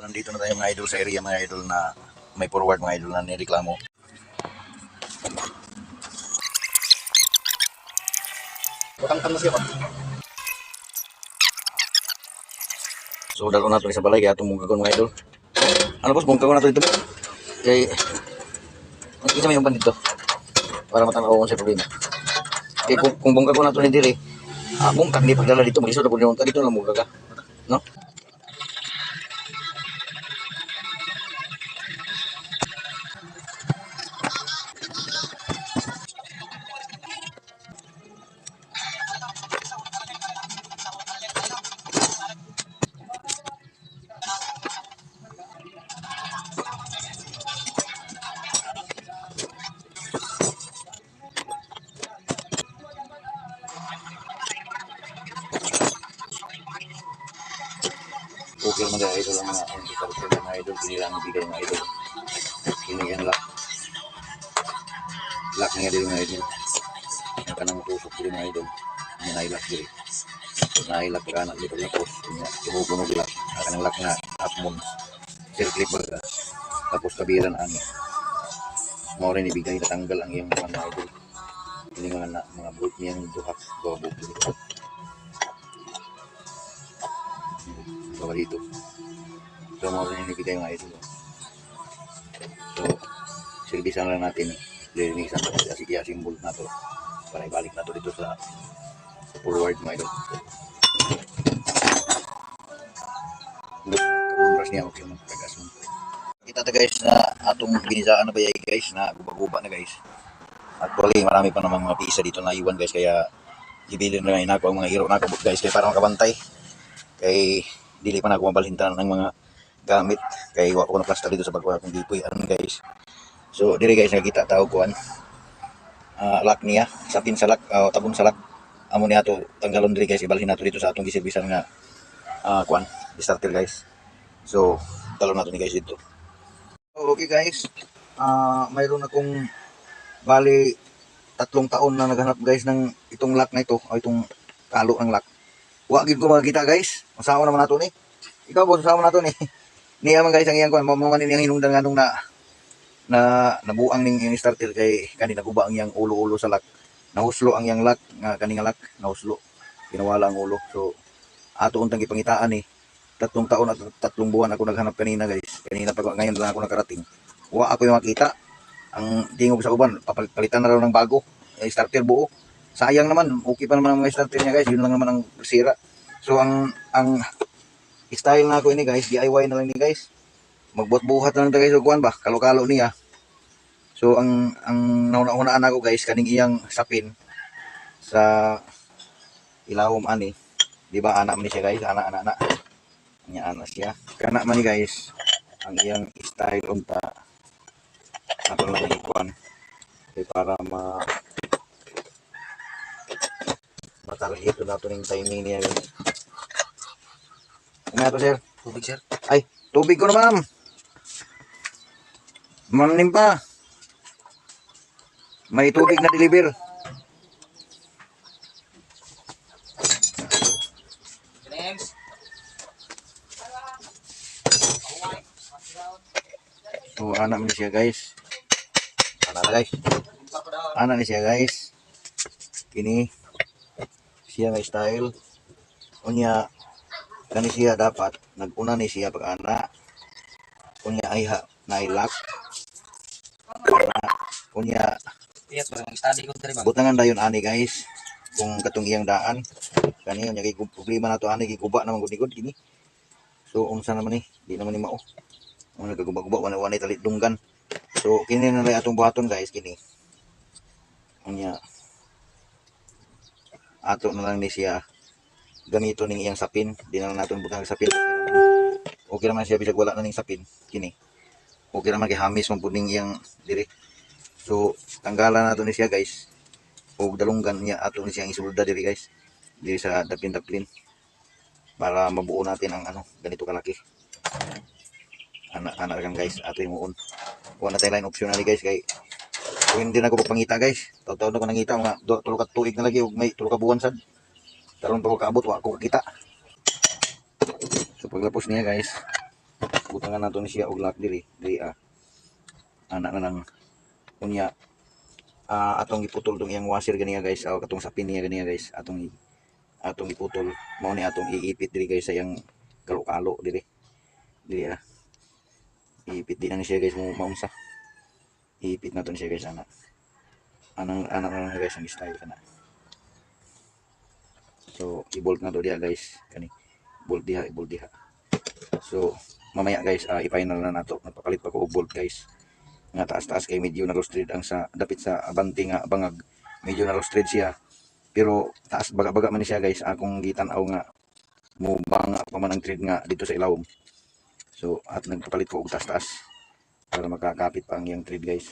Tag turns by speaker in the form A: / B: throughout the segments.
A: Nandito na tayo mga idol sa area mga idol na may forward mga idol na nireklamo. Patangkan na siya ba? So dalo na ito sa balay kaya itong mungkagon mga idol. Ano boss, mungkagon na ito dito? Kaya isa may umpan dito para matanaw ko sa problema. Kaya kung mungkagon na ito ni Diri, mungkag di pagdala dito, mag-isod na po niya dito lang mungkag ka. No? Okay mga idol ang mga idol, kinilang bigay mga idol. Kinilang lock nga din mga idol. Ang kanang tusok din mga idol. Ang nailak din. Nailak ka anak dito tapos tumutunog lock. Ang kanang lock nga hapmon. Circle baga. Tapos kabiran ang mo rin ibigay natanggal ang iyong mga idol. Ini mga bolt niyang duhak gawa bolt dito. Gawa dito. So mo rin ibigay mga idol. So silbisan lang natin lilinisan ko kasi simbol na to para ibalik na to dito sa forward mga idol. Kabunras niya okay mga tagas mo. Kita ta guys na atong binisaan na ba guys na guba-guba na guys. Actually marami pa namang mga piisa dito na iwan guys kaya ibilin na ngayon ako ang mga hero na ako guys kaya para makabantay. Kay dili pa na ako mabalhintanan ng mga gamit kay wala ko na plaster dito sa bagwa kung di po yan guys. So diri guys nakita tao kuan lock niya sapin sa lock tabon sa lock amo niya to tanggalon diri guys ibalhin nato dito sa atong giserbisan nga kuan starter guys. So talon nato ni guys dito. Okay guys, mayroon akong bali 3 taon na naghanap guys ng itong lock na ito o itong kalo ng lock. Wa gid ko makita guys. Usahaw naman nato ni. Ikaw boss usahaw nato ni. Niya man guys ang iyang kuan mo man niyang hinungdan nganong na nabuang ning yung starter kay kani naguba ang yang ulo-ulo sa lock. Nahuslo ang yang lock nga kani nga lock nahuslo. Ginawala ang ulo. So ato untang gipangitaan ni 3 taon at 3 buwan ako naghanap kanina guys. Kanina pa ngayon lang ako nakarating. Wa ako yung makita. Ang tingog sa uban papalitan na raw ng bago. Starter buo. Sayang naman, okay pa naman ang mga starter niya guys. Yun lang naman ang sira. So ang style na ako ini guys, DIY na lang ni guys. Magbuhat-buhat na lang guys og kuan ba, kalo-kalo niya. So ang nauna-unaan ako guys kaning iyang sapin sa ilawom ani. Di ba anak man ni siya guys, anak. Nya anak siya. Kana man ni guys ang iyang style unta. Ato lang ikuan. Kay para matarihito nato ning timing niya guys. Ano to sir? Tubig sir. Ay, tubig ko na ma'am. Manim pa. May tubig na deliver. So, anak ni siya guys. Anak ni siya guys. Kini siya nga style. Unya kani siya dapat naguna ni siya pag ana. Unya ay nailak. Unya butangan dayon ani guys kung katong iyang daan kani unya kay problema nato ani giguba naman gud kini. So unsa naman ni di naman ni mao. Unya kaguba-guba wala talit dunggan. So kini na lang atong buhaton guys kini. Unya ato na lang ni siya gamito ning iyang sapin, di na lang natin butang sapin. Okay naman siya bisag wala na ning sapin kini. Okay naman kay hamis man pud ning iyang diri. So tanggalan nato ni siya guys. Og dalunggan niya ato ni siya isulda diri guys. Diri sa daplin para mabuo natin ang ganito kalaki. Anak kan guys ato imuon. Wala tayo line optional guys kay kung hindi na ko pagpangita guys. Taw-taw na ko nangita mga 2 ka tuig na lagi og may 3 ka buwan sad. Taron pa ko kaabot wa ko kita. So paglapos niya guys butangan nato ni siya og lock diri ana na lang unya atong iputol tong iyang washer ganiya guys, o katong sapin niya ganiya guys, atong iputol, mao ni atong iipit diri guys sa iyang kalo-kalo diri iipit din na siya guys, mo maunsa iipit nato ni siya guys, anang na guys ang style kana. So i-bolt na to diha guys, kani bolt diha, i-bolt diha. So mamaya guys, i-final na nato, nagpapalit pa ko og bolt guys nga taas-taas kay medyo na roasted ang sa dapit sa abante nga bangag, medyo na roasted siya pero taas baga-baga man siya guys. Akong gitan-aw nga mo banga pa man ang thread nga dito sa ilawom, so at nagpapalit ko og taas-taas para makakapit pa ang iyang thread guys.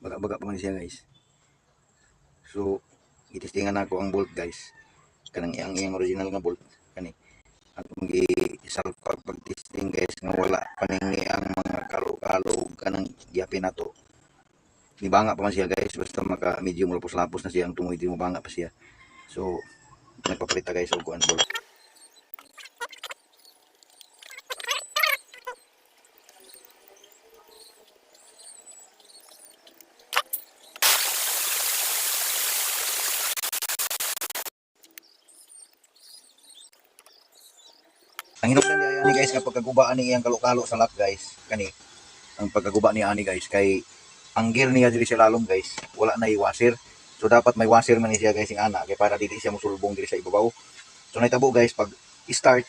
A: Baga-baga pa man siya guys. So itistingan ako ang bolt guys, kanang iyang original nga bolt kani atong gi-salp pag-testing guys nga wala paning ang mga kalo-kalo kanang giapin nato. Di banga pa man siya guys, basta maka medyo lapos-lapos na siya ang tungoy, di mo banga pa siya. So nagpapalit guys og kuan bolt. Ang hinungdan niya ani guys, kapag kagubaan ni iyang kalo-kalo sa lock guys, kani ang pagkaguba niya ani guys, kay ang gear niya diri sa lalom guys, wala na i-washer. So dapat may washer man ni siya guys, ang ana kay para dili siya mosulbong diri sa ibabaw. So nahitabo guys, pag start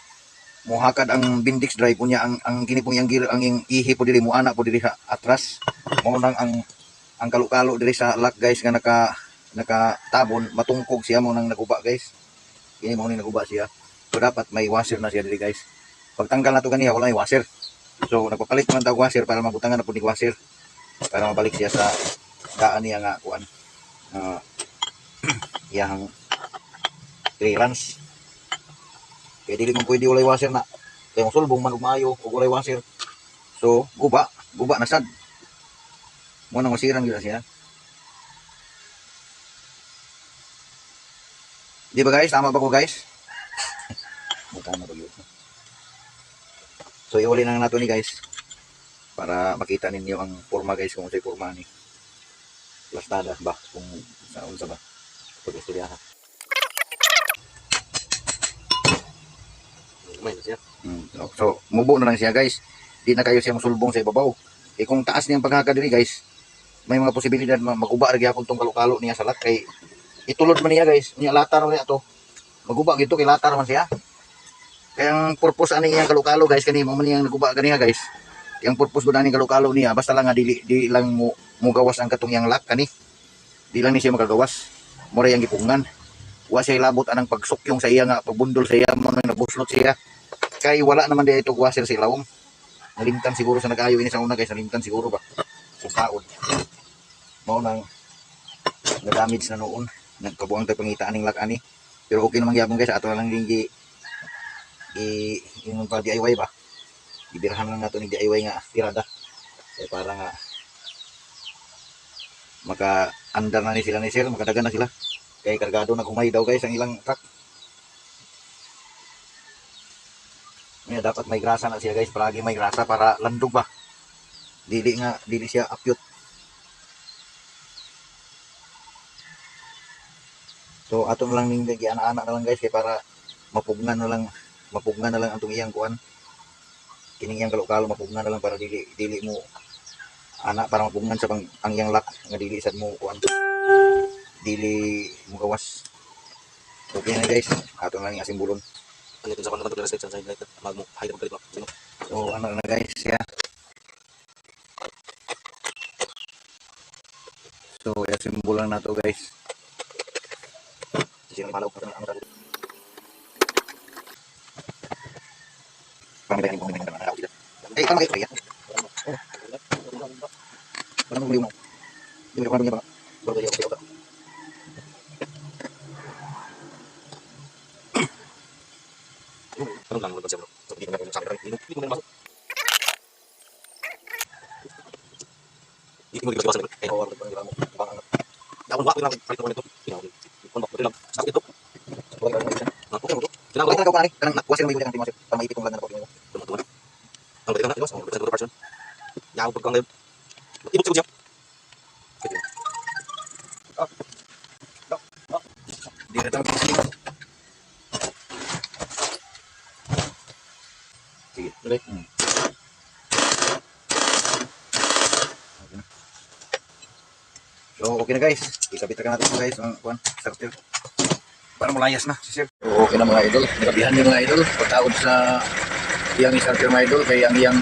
A: mo hakad ang Bendix drive unya ang kini pong yang gear, ang ihi po diri mo ana po diri sa atras, mao nang ang kalo-kalo diri sa lock guys nga nakatabon, matungkog siya, mo nang naguba guys. Kini mo nang naguba siya. So dapat may washer na siya diri guys. Pagtanggal na to ganiya wala may washer. So nagpapalit man tawag washer para mabutangan na po ni washer para mabalik siya sa daan niya nga kuan iyang clearance. Kaya dili man pwede walay washer na, kaya mosulbong man og maayo ug walay washer. So guba na sad, mo nang masirang gyud siya. Di ba guys, tama ba ko guys? Tama ba yun? So iuli na nato ni guys para makita ninyo ang forma guys, kung sa'y forma ni plastada ba, kung saan sa ba pag-istoryahan. So mubo na lang siya guys, di na kayo siya musulbong sa ibabaw. Kung taas niyang paghaka diri guys, may mga posibilidad maguba ra gyapon tong kalo-kalo niya sa lat, kay itulod man niya guys, niya latar niya to, maguba gito kay latar man siya. Kaya ang purpose ani iyang kalo-kalo guys, kani mo man yang naguba ganiya guys. Yang purpose gud ani kalo-kalo niya, basta lang nga dili lang mo gawas ang katong yang lock kani. Di lang ni siya makagawas. Mura yang gipungan. Wa siya labot anang pagsukyong sa iya nga pagbundol sa iya, mo nang nabuslot siya. Kay wala naman di ito washer sa ilawom. Nalimtan siguro sa nag-ayo ini sa una guys, nalimtan siguro ba. Sa kaon. Mao nang na-damage na noon. Nagkabuang tayo pangitaan ng lock ani. Pero okay naman gyapon guys, ato lang din yung pa DIY ba, ibirahan lang nato ni DIY nga tirada para nga maka andar na ni sila ni sir, makadagan na sila kay kargado na humay daw guys ang ilang truck. Ngayon dapat may grasa na siya guys, palagi may grasa para landog ba, dili siya apyot. So ato lang ning giana-ana na lang guys, kay para mapugnan na lang ang iyang kuan, kining iyang kalo-kalo mapugnan na lang para dili mo ana, para mapugnan sa ang iyang lock nga dili sad mo kuan, dili mo gawas. Okay na guys, ato lang yung asimbulon. Ano ito sa naman ito sa side light mag mo hide mo kalit. So ano na guys ya. So asimbulon na to guys. Sino palaw pa ang ano. Kami bayani kung may naman ako dito. Kami kayo. Parang buli mo. Di mo niya ba? Bago niya ako. Ano lang siya bro. So hindi ko sa akin. Hindi ko masuk. Hindi mo diba sa akin. Ay, oo, bang
B: Kawan wak lang palit ko nito. Kon bak lang. Sakit ito. Okay mo to.
A: Kailangan ko pa rin. Kanang nakuha sila may buti ng timasip. Pamaipit kong lang na nakuha mo.
B: Tuwa. Ang balik na, diwas. Ang balik na person. Yaw pag kang leon. Ibot siguro siya.
A: Di na tayo sige. Sige, ulit. So, okay na guys. Ikabit na natin ito guys. Ang kuwan, starter. Para malayas na, si sir. So, okay na mga idol. Nagabihan niyo mga idol. Pagtaod sa iyang starter mga idol. Kaya ang iyang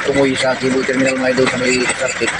A: tumoy sa cable terminal mga idol sa may starter.